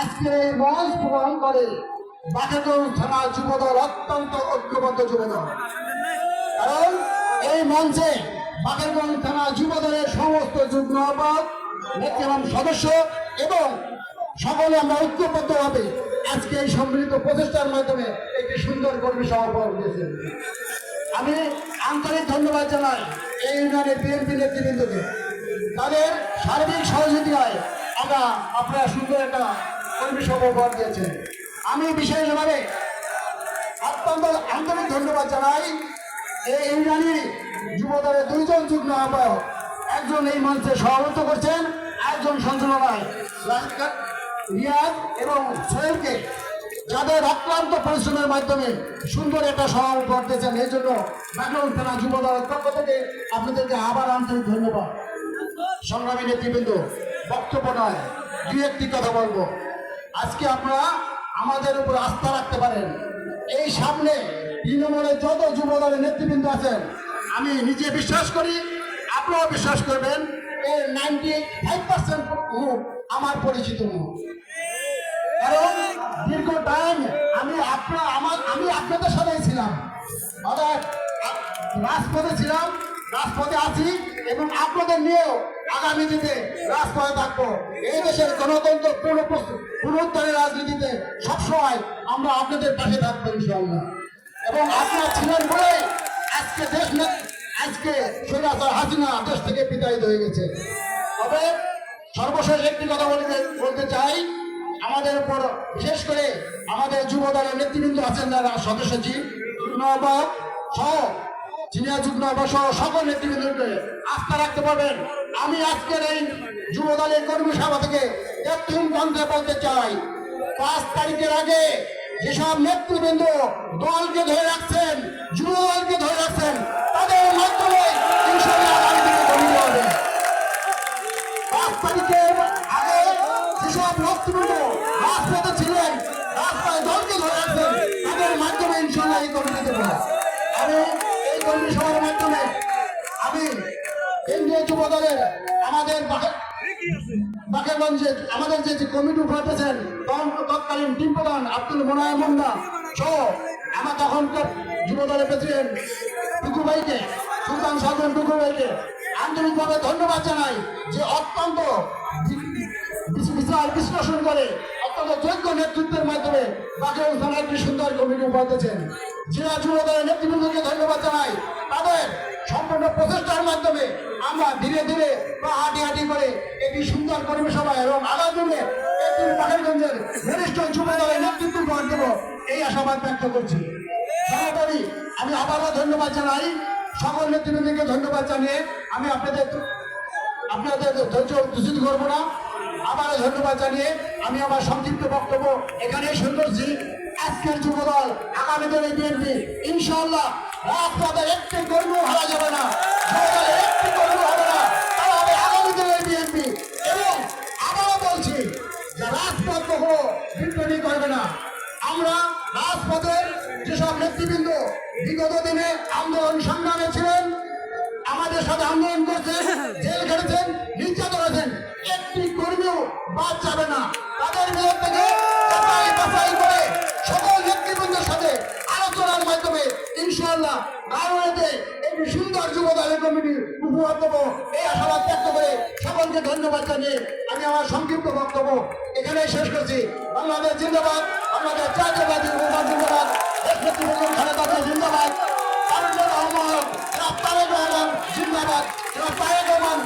আজকে এই মঞ্চ প্রদান করে বাকেরগঞ্জ থানা যুবদল অত্যন্ত ঐক্যবদ্ধ যুবদল। কারণ এই মঞ্চে বাকেরগঞ্জ থানা যুবদলের সমস্ত যুগ্ম আহ্বায়ক, নেতৃত্ব সদস্য এবং সকলে আমরা ঐক্যবদ্ধভাবে আজকে এই সম্মিলিত প্রচেষ্টার মাধ্যমে একটি সুন্দর কর্মী সভা দিয়েছেন। আমি আন্তরিক ধন্যবাদ জানাই এই ইউনিয়নের বিএনপি নেতৃবৃন্দকে। তাদের সার্বিক সহযোগিতায় আপনারা সুন্দর একটা কর্মী সভা উপহার দিয়েছেন। আমি বিশেষভাবে অত্যন্ত আন্তরিক ধন্যবাদ জানাই এই ইউনিয়নের যুবদলের দুইজন যুগ্ম আহ্বায়ক, একজন এই মঞ্চে সভাপতিত্ব করছেন, একজন সঞ্চালনায় রিয়াজ এবং সোহেলকে, যাদের অক্লান্ত পরিশ্রমের মাধ্যমে সুন্দর একটা সভা উপহার দিয়েছেন। এই জন্য বাকেরগঞ্জ থানা যুবদলের পক্ষ থেকে আপনাদেরকে আবার আন্তরিক ধন্যবাদ। সংগ্রামী নেতৃবৃন্দ, বক্তব্য নয়, দুই একটি কথা বলবো। আজকে আপনারা আমাদের উপর আস্থা রাখতে পারেন। এই সামনে তৃণমূলের যত যুবদলের নেতৃবৃন্দ আছেন, আমি নিজে বিশ্বাস করি, আপনারাও বিশ্বাস করবেন, এর 95% মুখ আমার পরিচিত মুখ। কারণ দীর্ঘ টাইম আমি আপনাদের সাথেই ছিলাম, রাজপথে ছিলাম, রাজপথে আছি এবং আপনাদের নিয়েও আগামী দিনে রাজপথে থাকবো। এই দেশের গণতন্ত্র পুনরুদ্ধারের রাজনীতিতে সবসময় আমরা আপনাদের পাশে থাকবো ইনশাআল্লাহ। এবং আপনারা ছিলেন বলেই আজকে স্বৈরাচার হাসিনা দেশ থেকে বিতাড়িত হয়ে গেছে। তবে সর্বশেষ একটি কথা বলতে চাই, আমাদের উপর বিশেষ করে আমাদের যুবদলের নেতৃবৃন্দ আছেন, যারা সদস্যজি আহ্বায়ক সহ সিনিয়র যুগ্ম আহ্বায়ক সহ সকল নেতৃবৃন্দকে আস্থা রাখতে পারবেন। আমি আজকের এই যুবদলের কর্মী সভা থেকে একটি জানতে বলতে চাই, 5 তারিখের আগে যেসব নেতৃবৃন্দ দলকে ধরে রাখছেন, যুবদলকে ধরে রাখছেন, তাদের মাধ্যমে ইনশাআল্লাহ আগামী দিনে কমিয়ে হবে। 5 তারিখের আগে যেসব নেতৃবৃন্দ রাজপথে ছিলেন, রাস্তায় দলকে ধরে রাখছেন, তাদের মাধ্যমে ইনশাআল্লাহ এই কমিয়ে দেবো। আমি এই কর্মী সভার মাধ্যমে আমি কেন্দ্রীয় যুবদলের আমাদের বাকেরগঞ্জে আমাদের যে কমিটি উঠাতেছেন, তৎকালীন টিম প্রধান আব্দুল মোনায়েম মুন্না সহ আমার তখনকার যুবদলের প্রেসিডেন্ট টুকু ভাইকে, সুলতান সালমান টুকু ভাইকে আন্তরিকভাবে ধন্যবাদ জানাই, যে অত্যন্ত বিচার বিশ্লেষণ করে অত্যন্ত যোগ্য নেতৃত্বের মাধ্যমে বাকেরগঞ্জ থানার একটি সুন্দর কমিটি উপহার দিয়েছেন। জেলা যুবদলের নেতৃবৃন্দকে ধন্যবাদ জানাই। তাদের সম্পূর্ণ প্রচেষ্টার মাধ্যমে আমরা ধীরে ধীরে বা হাঁটি করে একটি সুন্দর কর্মী সভা এবং আগামী দিনে একটি বাকেরগঞ্জের বরিষ্ঠ যুবদলের নেতৃত্ব উপহার দেব, এই আশাবাদ ব্যক্ত করছি। সর্বোপরি আমি আবারও ধন্যবাদ জানাই, সকল নেতৃবৃন্দকে ধন্যবাদ জানিয়ে আমি আপনাদের ধৈর্য দূষিত করবো না। আবারও ধন্যবাদ জানিয়ে আমি আমার সংক্ষিপ্ত বক্তব্য এখানেই শুরু করছি। আজকের যুবদল, আগামী দিনে বিএনপি ইনশাআল্লাহ রাজপথে একটি কর্মী হারা যাবে না, যুবদলের একটি কর্মী হবে না, তারা হবে আগামী দিনের বিএনপি। এবং আবারও বলছি যে রাজপথ কখনো বিপ্লবী করবে না। আমরা রাজপথের যেসব নেতৃবৃন্দ বিগত দিনে আন্দোলন সংগ্রামে ছিলেন, আমাদের সাথে আন্দোলন করছেন, জেল খেটেছেন, নির্যাতন হয়েছেন, একটি কর্মীও বাদ যাবে না। তাদের বিরুদ্ধে থেকে বাছাই করে সকল নেতৃবৃন্দের সাথে আলোচনার মাধ্যমে ইনশাআল্লাহ গারোয়াতে একটি সুন্দর যুবদলের কমিটি উপহার দেবো, এই আশাবাদ ব্যক্ত করে সকলকে ধন্যবাদ জানিয়ে আমি আমার সংক্ষিপ্ত বক্তব্য এখানে শেষ করছি। বাংলাদেশ জিন্দাবাদ, বাংলাদেশ জাতীয়বাদী জিন্দাবাদ, দেশ নেত্রী বেগম খালেদা জিয়া জিন্দাবাদ, তারেক রহমান জিন্দাবাদ, তারেক রহমান